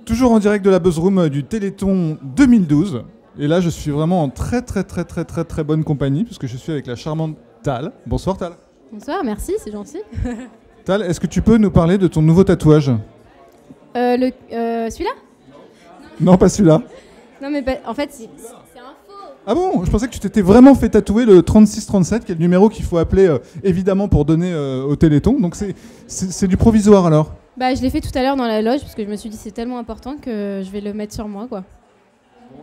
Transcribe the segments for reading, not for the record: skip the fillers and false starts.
Toujours en direct de la Buzzroom du Téléthon 2012. Et là, je suis vraiment en très bonne compagnie puisque je suis avec la charmante Tal. Bonsoir Tal. Bonsoir, merci, c'est gentil. Tal, est-ce que tu peux nous parler de ton nouveau tatouage? Celui-là? Non, pas celui-là. Non, mais en fait, c'est un faux. Ah bon? Je pensais que tu t'étais vraiment fait tatouer le 3637, qui est le numéro qu'il faut appeler évidemment pour donner au Téléthon. Donc c'est du provisoire alors? Bah, je l'ai fait tout à l'heure dans la loge parce que je me suis dit c'est tellement important que je vais le mettre sur moi, quoi.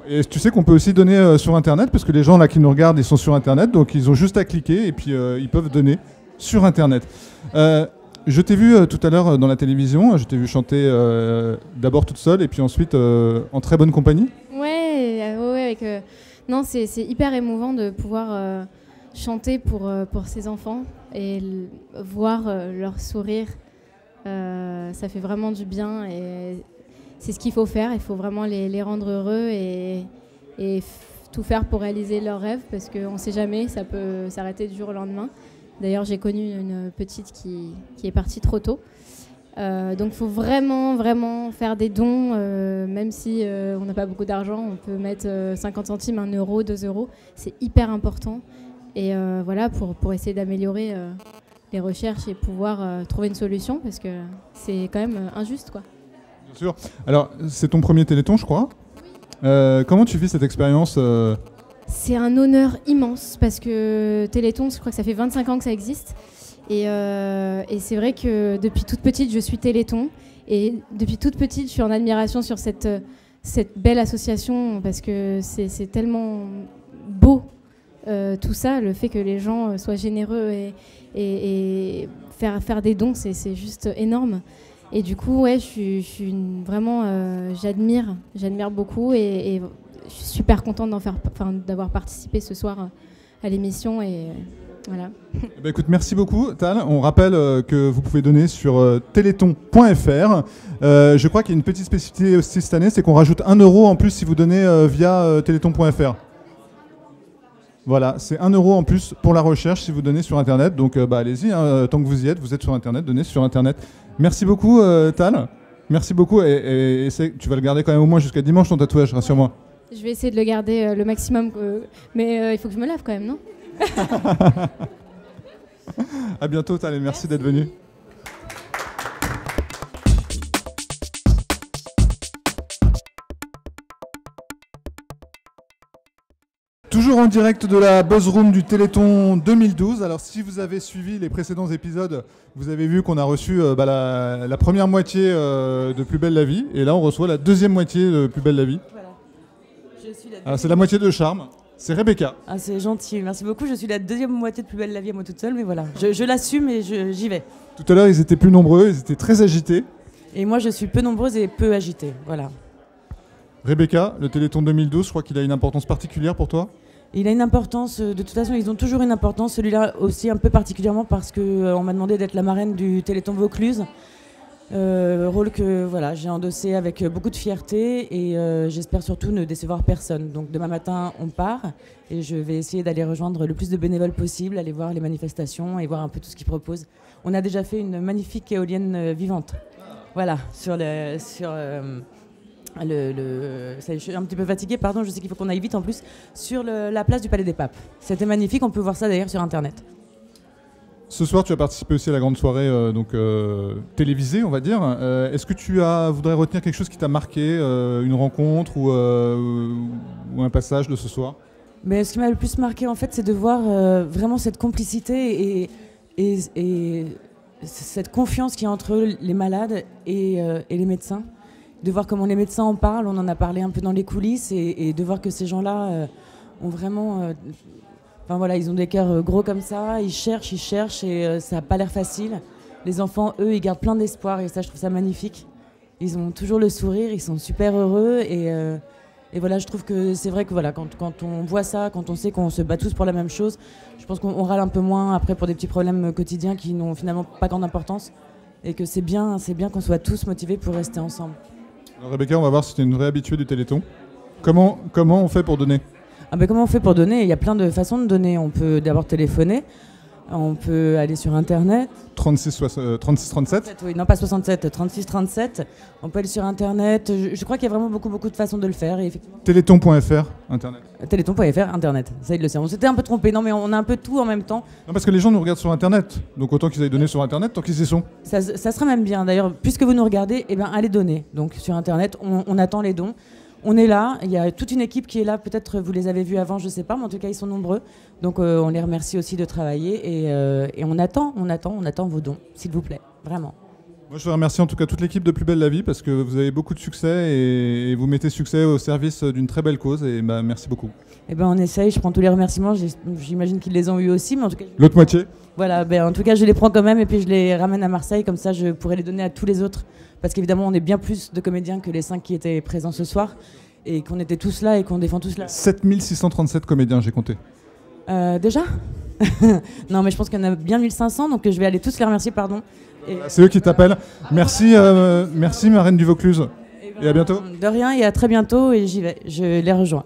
Et tu sais qu'on peut aussi donner sur Internet, parce que les gens là qui nous regardent, ils sont sur Internet, donc ils ont juste à cliquer et puis ils peuvent donner sur Internet. Je t'ai vu tout à l'heure dans la télévision, je t'ai vu chanter d'abord toute seule et puis ensuite en très bonne compagnie. Ouais, avec... Non, c'est hyper émouvant de pouvoir chanter pour ces enfants et voir leur sourire. Ça fait vraiment du bien et c'est ce qu'il faut faire. Il faut vraiment les rendre heureux et tout faire pour réaliser leurs rêves parce qu'on ne sait jamais, ça peut s'arrêter du jour au lendemain. D'ailleurs, j'ai connu une petite qui est partie trop tôt. Donc il faut vraiment faire des dons, même si on n'a pas beaucoup d'argent, on peut mettre 50 centimes, 1 euro, 2 euros. C'est hyper important. Et voilà, pour essayer d'améliorer les recherches et pouvoir trouver une solution, parce que c'est quand même injuste, quoi. Bien sûr. Alors, c'est ton premier Téléthon, je crois. Comment tu vis cette expérience C'est un honneur immense, parce que Téléthon, je crois que ça fait 25 ans que ça existe. Et c'est vrai que depuis toute petite, je suis Téléthon. Et depuis toute petite, je suis en admiration sur cette belle association, parce que c'est tellement beau, tout ça, le fait que les gens soient généreux et faire des dons, c'est juste énorme. Et du coup, ouais, je suis vraiment, j'admire beaucoup et je suis super contente d'avoir participé ce soir à l'émission et voilà. Eh ben écoute, merci beaucoup Tal. On rappelle que vous pouvez donner sur téléthon.fr. Je crois qu'il y a une petite spécificité aussi cette année, c'est qu'on rajoute 1 euro en plus si vous donnez via téléthon.fr. Voilà, c'est 1 euro en plus pour la recherche si vous donnez sur Internet. Donc allez-y, hein, tant que vous y êtes, vous êtes sur Internet, donnez sur Internet. Merci beaucoup Tal. Merci beaucoup et tu vas le garder quand même au moins jusqu'à dimanche ton tatouage, rassure-moi. Je vais essayer de le garder le maximum, mais il faut que je me lave quand même, non? À bientôt Tal et merci d'être venu. Toujours en direct de la Buzzroom du Téléthon 2012. Alors si vous avez suivi les précédents épisodes, vous avez vu qu'on a reçu la première moitié de Plus belle la vie. Et là on reçoit la deuxième moitié de Plus belle la vie. Voilà. C'est la moitié de Charme. C'est Rebecca. Ah, c'est gentil, merci beaucoup. Je suis la deuxième moitié de Plus belle la vie à moi toute seule, mais voilà. Je l'assume et j'y vais. Tout à l'heure ils étaient plus nombreux, ils étaient très agités. Et moi je suis peu nombreuse et peu agitée, voilà. Rebecca, le Téléthon 2012, je crois qu'il a une importance particulière pour toi? Il a une importance, de toute façon ils ont toujours une importance, celui-là aussi un peu particulièrement parce qu'on m'a demandé d'être la marraine du Téléthon Vaucluse. Rôle que voilà, j'ai endossé avec beaucoup de fierté et j'espère surtout ne décevoir personne. Donc demain matin on part et je vais essayer d'aller rejoindre le plus de bénévoles possible, aller voir les manifestations et voir un peu tout ce qu'ils proposent. On a déjà fait une magnifique éolienne vivante. Voilà, je suis un petit peu fatiguée, pardon, je sais qu'il faut qu'on aille vite en plus, sur la place du Palais des Papes. C'était magnifique, on peut voir ça d'ailleurs sur Internet. Ce soir, tu as participé aussi à la grande soirée télévisée, on va dire. Est-ce que tu voudrais retenir quelque chose qui t'a marqué, une rencontre ou un passage de ce soir? Mais ce qui m'a le plus marqué, en fait, c'est de voir vraiment cette complicité et cette confiance qu'il y a entre les malades et les médecins. De voir comment les médecins en parlent, on en a parlé un peu dans les coulisses, et de voir que ces gens-là ont vraiment... Enfin voilà, ils ont des cœurs gros comme ça, ils cherchent et ça n'a pas l'air facile. Les enfants, eux, ils gardent plein d'espoir et ça, je trouve ça magnifique. Ils ont toujours le sourire, ils sont super heureux et voilà, je trouve que c'est vrai que voilà, quand on voit ça, quand on sait qu'on se bat tous pour la même chose, je pense qu'on râle un peu moins après pour des petits problèmes quotidiens qui n'ont finalement pas grande importance et que c'est bien qu'on soit tous motivés pour rester ensemble. Alors Rebecca, on va voir si tu es une vraie habituée du Téléthon. Comment on fait pour donner? Comment on fait pour donner? Il y a plein de façons de donner. On peut d'abord téléphoner. On peut aller sur Internet. 3637. Oui, non pas 67, 3637. On peut aller sur Internet. Je crois qu'il y a vraiment beaucoup de façons de le faire. Et Téléthon.fr, Internet. Téléthon.fr, Internet. Ça, il le sait. On s'était un peu trompé. Non, mais on a un peu tout en même temps. Non, parce que les gens nous regardent sur Internet. Donc autant qu'ils aillent donner sur Internet, tant qu'ils y sont. Ça serait même bien. D'ailleurs, puisque vous nous regardez, eh ben, allez donner. Donc sur Internet, on attend les dons. On est là, il y a toute une équipe qui est là, peut-être vous les avez vus avant, je ne sais pas, mais en tout cas ils sont nombreux. Donc on les remercie aussi de travailler et on attend vos dons, s'il vous plaît, vraiment. Moi je veux remercier en tout cas toute l'équipe de Plus Belle la Vie parce que vous avez beaucoup de succès et vous mettez succès au service d'une très belle cause et bah, merci beaucoup. Eh ben on essaye, je prends tous les remerciements, j'imagine qu'ils les ont eu aussi, mais en tout cas... L'autre moitié. Voilà, ben, en tout cas je les prends quand même et puis je les ramène à Marseille, comme ça je pourrais les donner à tous les autres. Parce qu'évidemment, on est bien plus de comédiens que les 5 qui étaient présents ce soir. Et qu'on était tous là et qu'on défend tous là. 7637 comédiens, j'ai compté. Déjà Non, mais je pense qu'il y en a bien 1500, donc je vais aller tous les remercier, pardon. C'est eux qui t'appellent. Merci, merci Marraine du Vaucluse. Et à bientôt. De rien, et à très bientôt, et j'y vais. Je les rejoins.